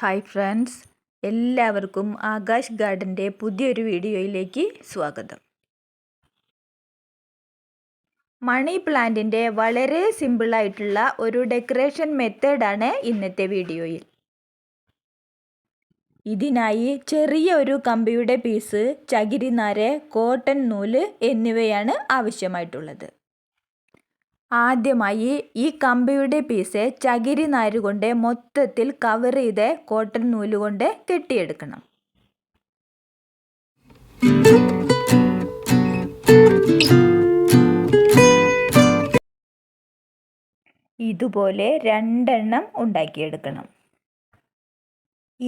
Hi friends, എല്ലാവർക്കും ആകാശ് ഗാർഡൻ്റെ പുതിയൊരു വീഡിയോയിലേക്ക് സ്വാഗതം. മണി പ്ലാന്റിൻ്റെ വളരെ സിമ്പിളായിട്ടുള്ള ഒരു ഡെക്കറേഷൻ മെത്തേഡാണ് ഇന്നത്തെ വീഡിയോയിൽ. ഇതിനായി ചെറിയ ഒരു കമ്പിയുടെ പീസ്, ചകിരിനാര്, കോട്ടൺ നൂല് എന്നിവയാണ് ആവശ്യമായിട്ടുള്ളത്. ആദ്യമായി ഈ കമ്പിയുടെ പീസ് ചകിരി നാര് കൊണ്ട് മൊത്തത്തിൽ കവർ ചെയ്ത് കോട്ടൺ നൂല് കൊണ്ട് കെട്ടിയെടുക്കണം. ഇതുപോലെ 2 എണ്ണം ഉണ്ടാക്കിയെടുക്കണം.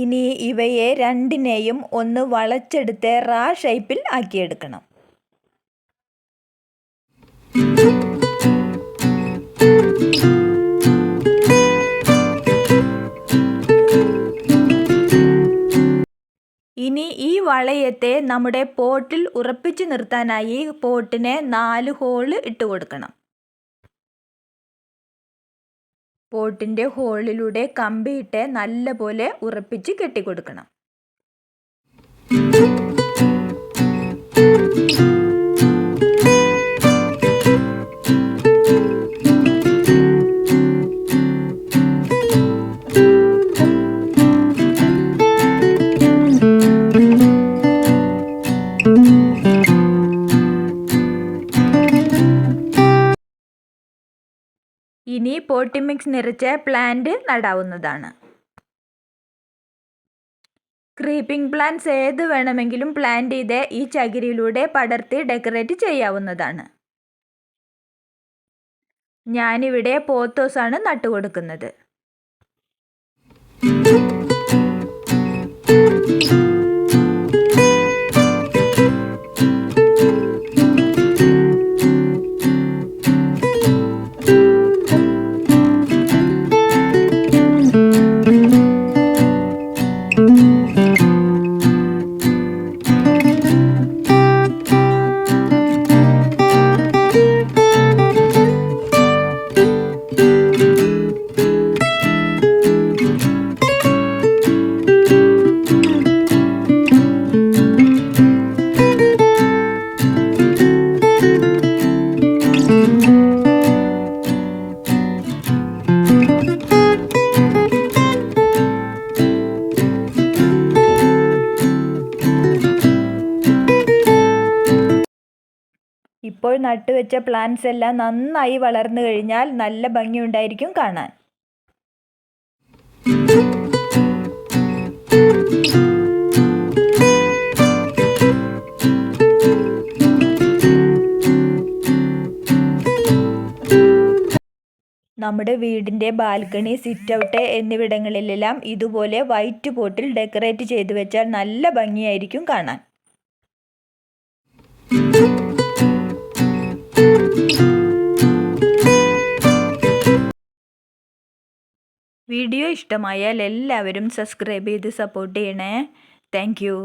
ഇനി ഇവയെ രണ്ടിനെയും ഒന്ന് വളച്ചെടുത്ത് റാ ഷേപ്പിൽ ആക്കിയെടുക്കണം. ഇനി ഈ വളയത്തെ നമ്മുടെ പോട്ടിൽ ഉറപ്പിച്ചു നിർത്താനായി പോട്ടിന് 4 ഹോൾ ഇട്ട് കൊടുക്കണം. പോട്ടിൻ്റെ ഹോളിലൂടെ കമ്പിയിട്ട് നല്ലപോലെ ഉറപ്പിച്ച് കെട്ടിക്കൊടുക്കണം. ഇനി പോട്ടി മിക്സ് നിറച്ച പ്ലാന്റ് നടാവുന്നതാണ്. ക്രീപ്പിംഗ് പ്ലാന്റ്സ് ഏത് വേണമെങ്കിലും പ്ലാന്റ് ചെയ്ത് ഈ ചകിരിയിലൂടെ പടർത്തി ഡെക്കറേറ്റ് ചെയ്യാവുന്നതാണ്. ഞാനിവിടെ പോത്തോസാണ് നട്ടുകൊടുക്കുന്നത്. ഇപ്പോൾ നട്ടുവെച്ച പ്ലാന്റ്സ് എല്ലാം നന്നായി വളർന്നു കഴിഞ്ഞാൽ നല്ല ഭംഗിയുണ്ടായിരിക്കും കാണാൻ. നമ്മുടെ വീടിൻ്റെ ബാൽക്കണി, സിറ്റ് ഔട്ട് എന്നിവിടങ്ങളിലെല്ലാം ഇതുപോലെ വൈറ്റ് പോട്ടിൽ ഡെക്കറേറ്റ് ചെയ്തു വെച്ചാൽ നല്ല ഭംഗിയായിരിക്കും കാണാൻ. വീഡിയോ ഇഷ്ടമായാൽ എല്ലാവരും സബ്സ്ക്രൈബ് ചെയ്ത് സപ്പോർട്ട് ചെയ്യണേ. Thank you.